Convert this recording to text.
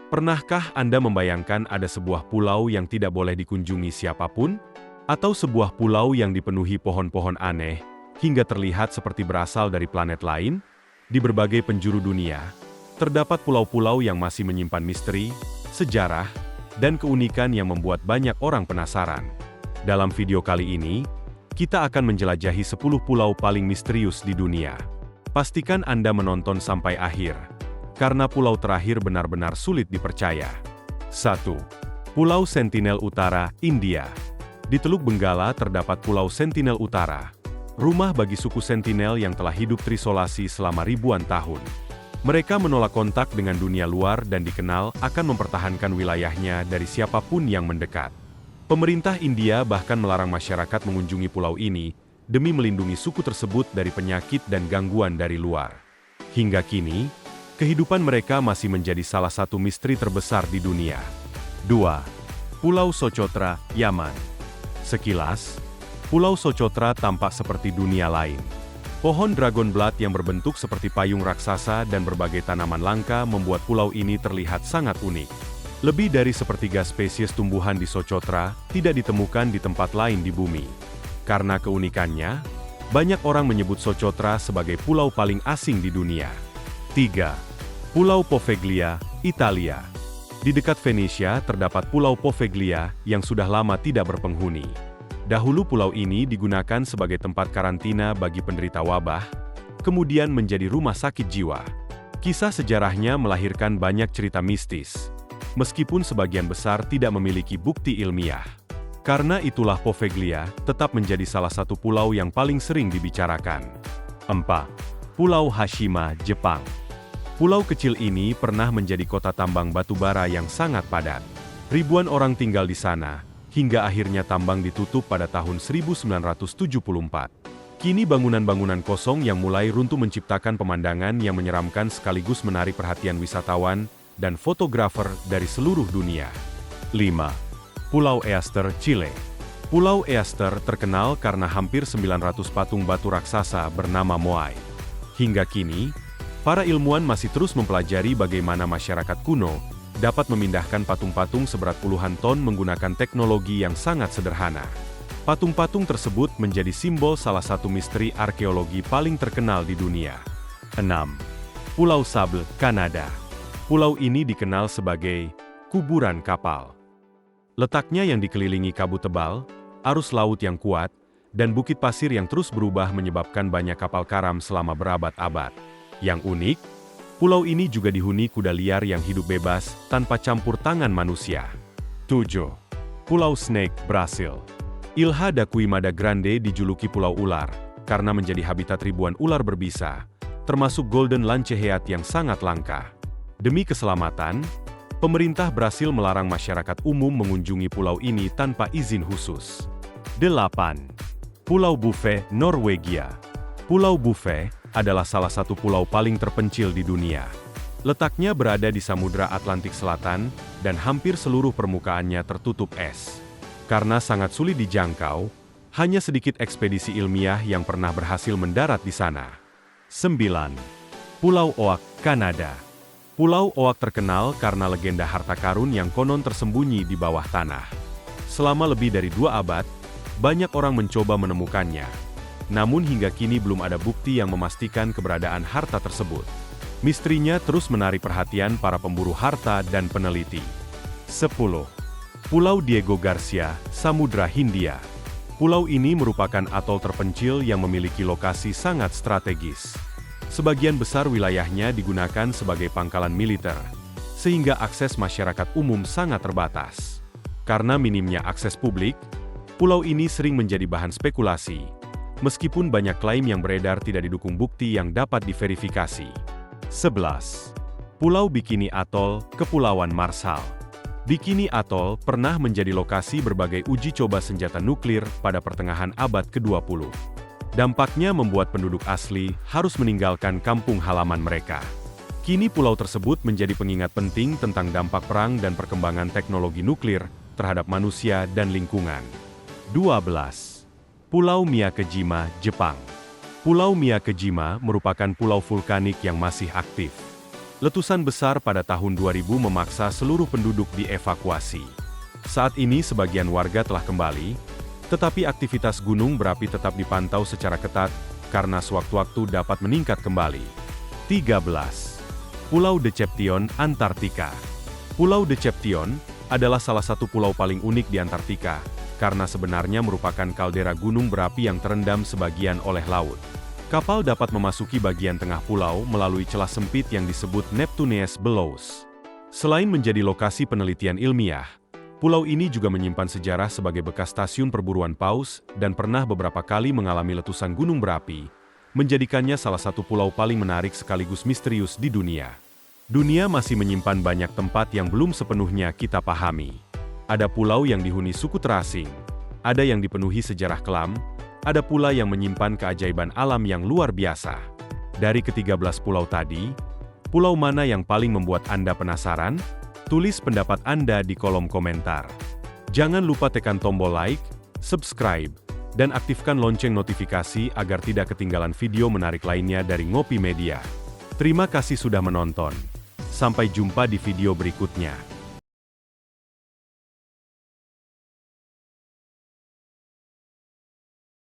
Pernahkah Anda membayangkan ada sebuah pulau yang tidak boleh dikunjungi siapapun? Atau sebuah pulau yang dipenuhi pohon-pohon aneh, hingga terlihat seperti berasal dari planet lain? Di berbagai penjuru dunia, terdapat pulau-pulau yang masih menyimpan misteri, sejarah, dan keunikan yang membuat banyak orang penasaran. Dalam video kali ini, kita akan menjelajahi 10 pulau paling misterius di dunia. Pastikan Anda menonton sampai akhir, karena pulau terakhir benar-benar sulit dipercaya. 1. Pulau Sentinel Utara, India. Di Teluk Benggala terdapat Pulau Sentinel Utara, rumah bagi suku Sentinel yang telah hidup terisolasi selama ribuan tahun. Mereka menolak kontak dengan dunia luar dan dikenal akan mempertahankan wilayahnya dari siapapun yang mendekat. Pemerintah India bahkan melarang masyarakat mengunjungi pulau ini demi melindungi suku tersebut dari penyakit dan gangguan dari luar. Hingga kini, kehidupan mereka masih menjadi salah satu misteri terbesar di dunia. 2. Pulau Socotra, Yaman. Sekilas, Pulau Socotra tampak seperti dunia lain. Pohon dragonblatt yang berbentuk seperti payung raksasa dan berbagai tanaman langka membuat pulau ini terlihat sangat unik. Lebih dari sepertiga spesies tumbuhan di Socotra tidak ditemukan di tempat lain di bumi. Karena keunikannya, banyak orang menyebut Socotra sebagai pulau paling asing di dunia. 3. Pulau Poveglia, Italia. Di dekat Venesia terdapat Pulau Poveglia yang sudah lama tidak berpenghuni. Dahulu pulau ini digunakan sebagai tempat karantina bagi penderita wabah, kemudian menjadi rumah sakit jiwa. Kisah sejarahnya melahirkan banyak cerita mistis, meskipun sebagian besar tidak memiliki bukti ilmiah. Karena itulah Poveglia tetap menjadi salah satu pulau yang paling sering dibicarakan. 4. Pulau Hashima, Jepang. Pulau kecil ini pernah menjadi kota tambang batu bara yang sangat padat. Ribuan orang tinggal di sana, hingga akhirnya tambang ditutup pada tahun 1974. Kini bangunan-bangunan kosong yang mulai runtuh menciptakan pemandangan yang menyeramkan sekaligus menarik perhatian wisatawan dan fotografer dari seluruh dunia. 5. Pulau Easter, Chile. Pulau Easter terkenal karena hampir 900 patung batu raksasa bernama Moai. Hingga kini, para ilmuwan masih terus mempelajari bagaimana masyarakat kuno dapat memindahkan patung-patung seberat puluhan ton menggunakan teknologi yang sangat sederhana. Patung-patung tersebut menjadi simbol salah satu misteri arkeologi paling terkenal di dunia. 6. Pulau Sable, Kanada. Pulau ini dikenal sebagai kuburan kapal. Letaknya yang dikelilingi kabut tebal, arus laut yang kuat, dan bukit pasir yang terus berubah menyebabkan banyak kapal karam selama berabad-abad. Yang unik, pulau ini juga dihuni kuda liar yang hidup bebas tanpa campur tangan manusia. 7. Pulau Snake, Brasil. Ilha da Queimada Grande dijuluki Pulau Ular karena menjadi habitat ribuan ular berbisa, termasuk Golden Lancehead yang sangat langka. Demi keselamatan, pemerintah Brasil melarang masyarakat umum mengunjungi pulau ini tanpa izin khusus. 8. Pulau Bouvet, Norwegia. Pulau Bouvet adalah salah satu pulau paling terpencil di dunia. Letaknya berada di Samudra Atlantik Selatan dan hampir seluruh permukaannya tertutup es. Karena sangat sulit dijangkau, hanya sedikit ekspedisi ilmiah yang pernah berhasil mendarat di sana. 9. Pulau Oak, Kanada. Pulau Oak terkenal karena legenda harta karun yang konon tersembunyi di bawah tanah. Selama lebih dari 2 abad, banyak orang mencoba menemukannya. Namun hingga kini belum ada bukti yang memastikan keberadaan harta tersebut. Misterinya terus menarik perhatian para pemburu harta dan peneliti. 10. Pulau Diego Garcia, Samudra Hindia. Pulau ini merupakan atol terpencil yang memiliki lokasi sangat strategis. Sebagian besar wilayahnya digunakan sebagai pangkalan militer, sehingga akses masyarakat umum sangat terbatas. Karena minimnya akses publik, pulau ini sering menjadi bahan spekulasi, meskipun banyak klaim yang beredar tidak didukung bukti yang dapat diverifikasi. 11. Pulau Bikini Atoll, Kepulauan Marshall. Bikini Atoll pernah menjadi lokasi berbagai uji coba senjata nuklir pada pertengahan abad ke-20. Dampaknya membuat penduduk asli harus meninggalkan kampung halaman mereka. Kini pulau tersebut menjadi pengingat penting tentang dampak perang dan perkembangan teknologi nuklir terhadap manusia dan lingkungan. 12. Pulau Miyakejima, Jepang. Pulau Miyakejima merupakan pulau vulkanik yang masih aktif. Letusan besar pada tahun 2000 memaksa seluruh penduduk dievakuasi. Saat ini sebagian warga telah kembali, tetapi aktivitas gunung berapi tetap dipantau secara ketat karena sewaktu-waktu dapat meningkat kembali. 13. Pulau Deception, Antartika. Pulau Deception adalah salah satu pulau paling unik di Antartika, karena sebenarnya merupakan kaldera gunung berapi yang terendam sebagian oleh laut. Kapal dapat memasuki bagian tengah pulau melalui celah sempit yang disebut Neptunese Bellows. Selain menjadi lokasi penelitian ilmiah, pulau ini juga menyimpan sejarah sebagai bekas stasiun perburuan paus dan pernah beberapa kali mengalami letusan gunung berapi, menjadikannya salah satu pulau paling menarik sekaligus misterius di dunia. Dunia masih menyimpan banyak tempat yang belum sepenuhnya kita pahami. Ada pulau yang dihuni suku terasing, ada yang dipenuhi sejarah kelam, ada pula yang menyimpan keajaiban alam yang luar biasa. Dari ke-13 pulau tadi, pulau mana yang paling membuat Anda penasaran? Tulis pendapat Anda di kolom komentar. Jangan lupa tekan tombol like, subscribe, dan aktifkan lonceng notifikasi agar tidak ketinggalan video menarik lainnya dari Ngopi Media. Terima kasih sudah menonton. Sampai jumpa di video berikutnya.